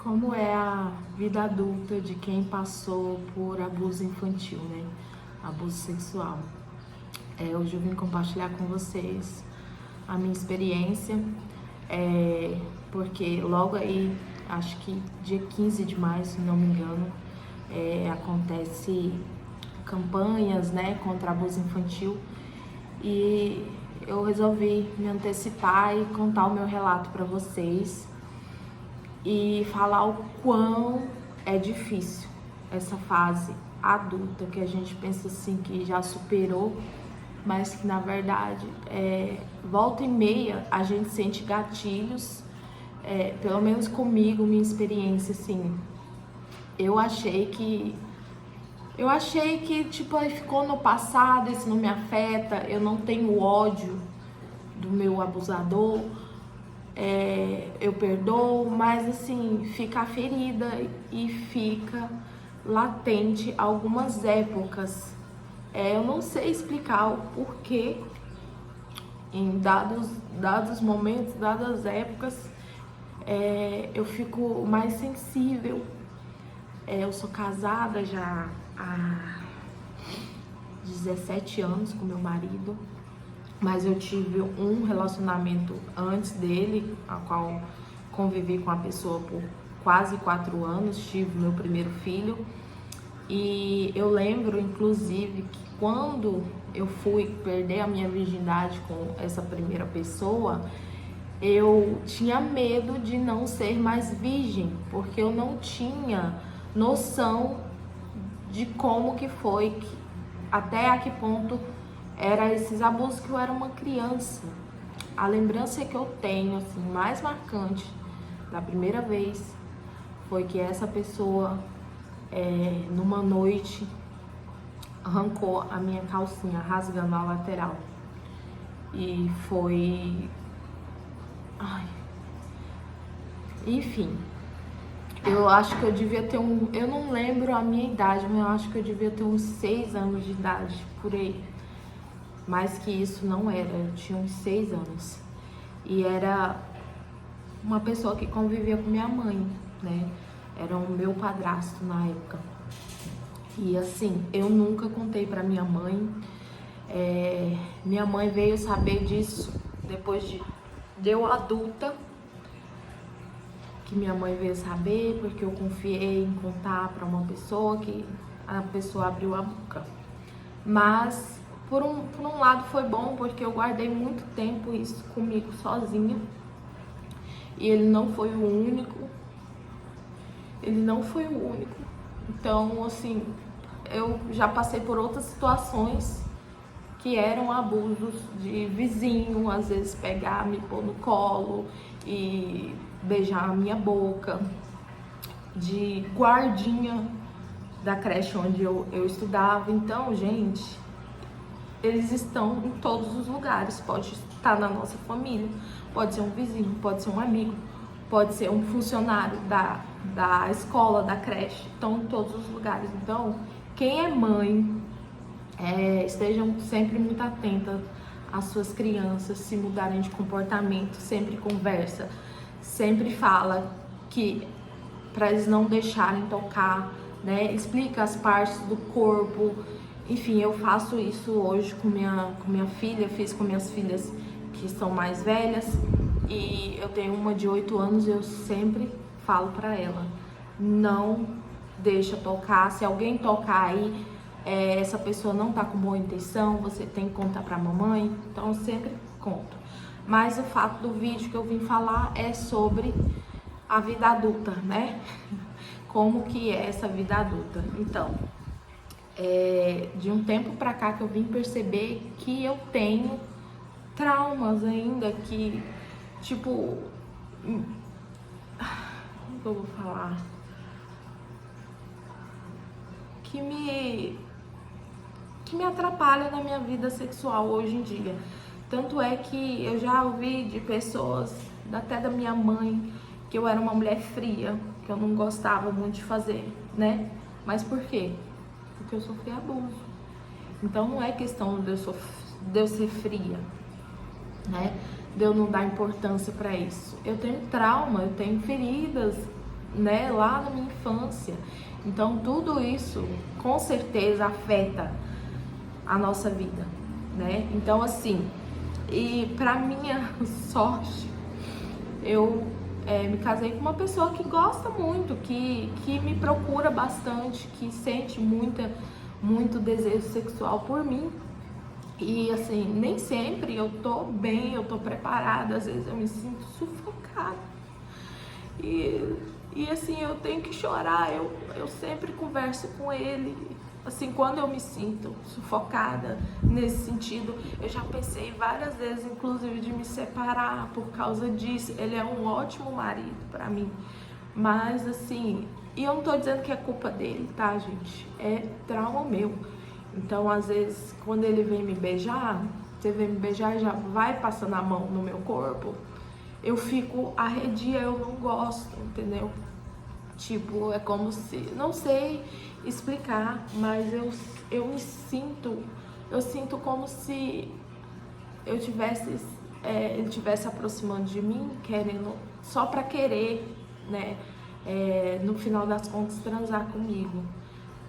Como é a vida adulta de quem passou por abuso infantil, né? Abuso sexual. Hoje eu vim compartilhar com vocês a minha experiência, porque logo aí, acho que dia 15 de maio, se não me engano, acontece campanhas, né, contra abuso infantil, e eu resolvi me antecipar e contar o meu relato para vocês e falar o quão é difícil essa fase adulta que a gente pensa assim que já superou, mas que na verdade volta e meia a gente sente gatilhos, pelo menos comigo, minha experiência assim, eu achei que tipo, aí ficou no passado, isso não me afeta, eu não tenho ódio do meu abusador, eu perdoo, mas assim, fica a ferida e fica latente algumas épocas. Eu não sei explicar o porquê em dados momentos, dadas épocas, eu fico mais sensível. Eu sou casada já há 17 anos com meu marido, mas eu tive um relacionamento antes dele, a qual convivi com a pessoa por quase 4 anos, tive meu primeiro filho. E eu lembro, inclusive, que quando eu fui perder a minha virgindade com essa primeira pessoa, eu tinha medo de não ser mais virgem, porque eu não tinha noção de como que foi, até a que ponto era esses abusos, que eu era uma criança. A lembrança que eu tenho, assim, mais marcante da primeira vez foi que essa pessoa, numa noite, arrancou a minha calcinha, rasgando a lateral. E foi... Enfim, eu acho que eu devia ter eu não lembro a minha idade, mas eu acho que eu devia ter uns 6 anos de idade, por aí. Mais que isso não era, eu tinha uns 6 anos. E era uma pessoa que convivia com minha mãe, né? Era o meu padrasto na época. E assim, eu nunca contei pra minha mãe. Minha mãe veio saber disso depois de eu adulta, que minha mãe veio saber, porque eu confiei em contar pra uma pessoa, que a pessoa abriu a boca. Mas por um lado foi bom, porque eu guardei muito tempo isso comigo sozinha. E ele não foi o único. Então, assim, eu já passei por outras situações que eram abusos de vizinho, às vezes pegar, me pôr no colo e beijar a minha boca, de guardinha da creche onde eu estudava. Então, gente, eles estão em todos os lugares. Pode estar na nossa família, pode ser um vizinho, pode ser um amigo, pode ser um funcionário da escola, da creche, estão em todos os lugares. Então, quem é mãe, estejam sempre muito atentas às suas crianças, se mudarem de comportamento, sempre conversa, sempre fala que para eles não deixarem tocar, né? Explica as partes do corpo. Enfim, eu faço isso hoje com minha filha, fiz com minhas filhas que são mais velhas, e eu tenho uma de 8 anos, eu sempre falo pra ela, não deixa tocar, se alguém tocar aí, essa pessoa não tá com boa intenção, você tem que contar pra mamãe. Então eu sempre conto. Mas o fato do vídeo que eu vim falar é sobre a vida adulta, né? Como que é essa vida adulta. Então, de um tempo pra cá que eu vim perceber que eu tenho traumas ainda, que, tipo, como que eu vou falar? Que me atrapalha na minha vida sexual hoje em dia. Tanto é que eu já ouvi de pessoas, até da minha mãe, que eu era uma mulher fria, que eu não gostava muito de fazer, né? Mas por quê? Porque eu sofri abuso. Então não é questão de eu ser fria, né? De eu não dar importância pra isso. Eu tenho trauma, eu tenho feridas né, lá na minha infância. Então tudo isso com certeza afeta a nossa vida, né? Então assim, e pra minha sorte, eu me casei com uma pessoa que gosta muito, que me procura bastante, que sente muito desejo sexual por mim. E assim, nem sempre eu tô bem, eu tô preparada, às vezes eu me sinto sufocada. E assim, eu tenho que chorar, eu sempre converso com ele. Assim, quando eu me sinto sufocada nesse sentido, eu já pensei várias vezes, inclusive, de me separar por causa disso. Ele é um ótimo marido pra mim, mas assim, e eu não tô dizendo que é culpa dele, tá, gente? É trauma meu. Então, às vezes, quando ele vem me beijar, você vem me beijar e já vai passando a mão no meu corpo, eu fico arredia, eu não gosto, entendeu? Tipo, é como se, não sei explicar, mas eu me sinto, eu sinto como se eu tivesse, ele tivesse aproximando de mim, querendo, só pra querer, né, no final das contas, transar comigo.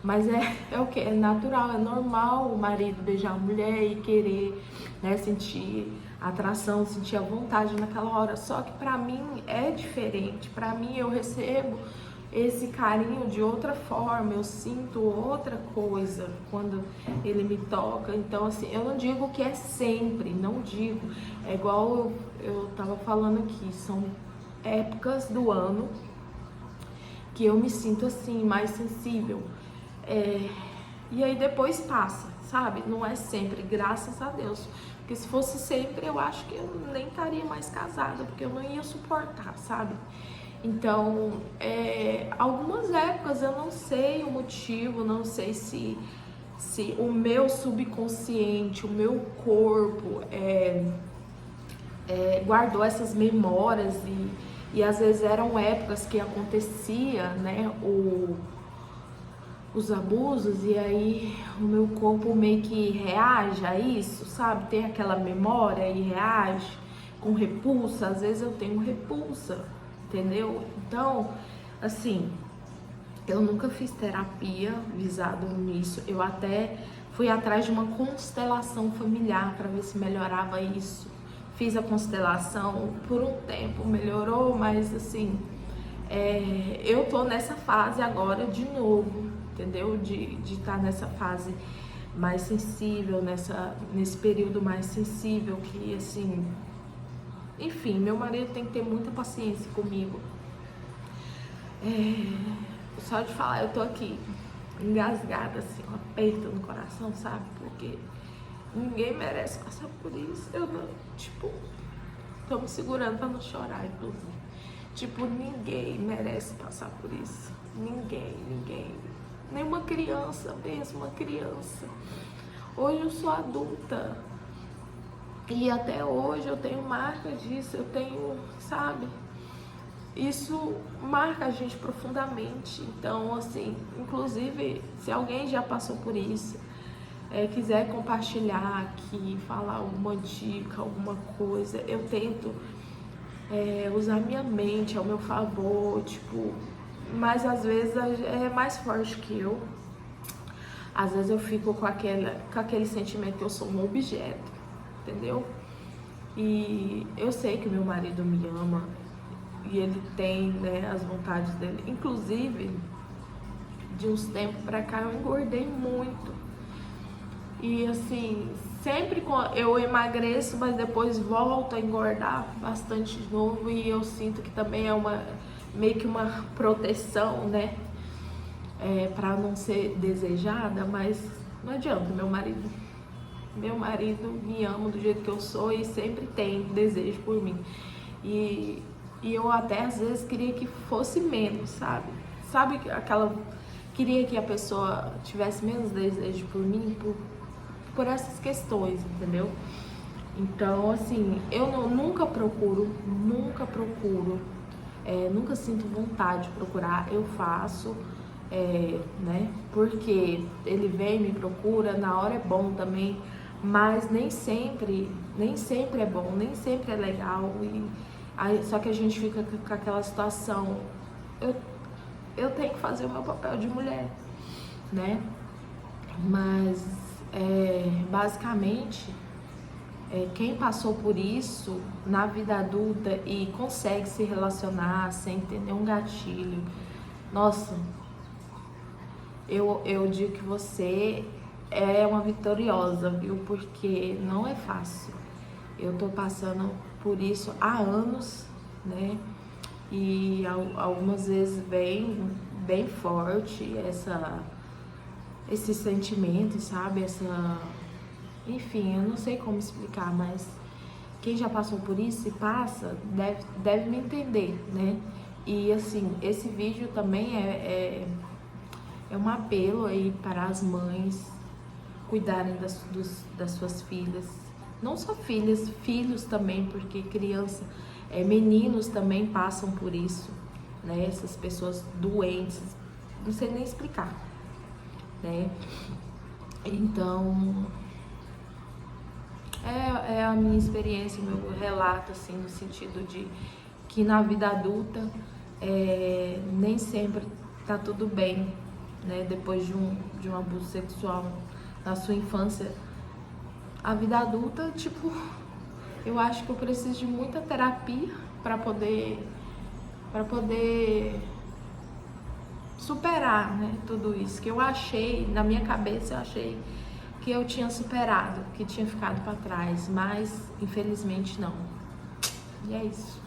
Mas é o que? É natural, é normal o marido beijar a mulher e querer, né, sentir atração, sentir a vontade naquela hora. Só que pra mim é diferente. Pra mim eu recebo esse carinho de outra forma, eu sinto outra coisa quando ele me toca. Então assim, eu não digo que é sempre, não digo. É igual eu tava falando aqui, são épocas do ano que eu me sinto assim, mais sensível. E aí depois passa, sabe? Não é sempre, graças a Deus. Porque se fosse sempre, eu acho que eu nem estaria mais casada, porque eu não ia suportar, sabe? Então, algumas épocas eu não sei o motivo, não sei se o meu subconsciente, o meu corpo guardou essas memórias e às vezes eram épocas que acontecia, né, os abusos, e aí o meu corpo meio que reage a isso, sabe? Tem aquela memória e reage com repulsa. Às vezes eu tenho repulsa, entendeu? Então, assim, eu nunca fiz terapia visado nisso. Eu até fui atrás de uma constelação familiar para ver se melhorava isso. Fiz a constelação por um tempo, melhorou, mas assim, eu tô nessa fase agora de novo, entendeu? De estar nessa fase mais sensível, nesse período mais sensível, que assim, enfim, meu marido tem que ter muita paciência comigo. Só de falar, eu tô aqui engasgada, assim, um aperto no coração, sabe? Porque ninguém merece passar por isso. Eu não, tipo, tô me segurando pra não chorar, inclusive. Tipo, ninguém merece passar por isso. Ninguém. Nenhuma criança mesmo, uma criança. Hoje eu sou adulta. E até hoje eu tenho marca disso, eu tenho, sabe? Isso marca a gente profundamente. Então, assim, inclusive, se alguém já passou por isso, quiser compartilhar aqui, falar alguma dica, alguma coisa, eu tento usar minha mente ao meu favor, tipo, mas às vezes é mais forte que eu. Às vezes eu fico com aquele sentimento que eu sou um objeto, entendeu? E eu sei que o meu marido me ama e ele tem, né, as vontades dele. Inclusive, de uns tempos pra cá eu engordei muito. E assim, sempre eu emagreço, mas depois volto a engordar bastante de novo. E eu sinto que também é meio que uma proteção, né? Pra não ser desejada, mas não adianta, meu marido me ama do jeito que eu sou e sempre tem desejo por mim. E eu até às vezes queria que fosse menos, sabe? Sabe queria que a pessoa tivesse menos desejo por mim, por essas questões, entendeu? Então, assim, eu nunca procuro, nunca sinto vontade de procurar, eu faço, né? Porque ele vem, me procura, na hora é bom também, mas nem sempre é bom, nem sempre é legal. Só que a gente fica com aquela situação eu tenho que fazer o meu papel de mulher, né? Mas basicamente quem passou por isso na vida adulta e consegue se relacionar sem ter nenhum gatilho, nossa, eu digo que você é uma vitoriosa, viu? Porque não é fácil. Eu tô passando por isso há anos, né? E algumas vezes bem forte esse sentimento, sabe? Enfim, eu não sei como explicar, mas quem já passou por isso e passa deve me entender, né? E assim, esse vídeo também é um apelo aí para as mães cuidarem das suas filhas. Não só filhas, filhos também, porque criança, meninos também passam por isso, né? Essas pessoas doentes, não sei nem explicar, né? Então, é a minha experiência, meu relato, assim, no sentido de que na vida adulta nem sempre tá tudo bem, né? Depois de um abuso sexual na sua infância, a vida adulta, tipo, eu acho que eu preciso de muita terapia para poder superar, né, tudo isso que eu achei, na minha cabeça eu achei que eu tinha superado, que tinha ficado para trás, mas infelizmente não. E é isso.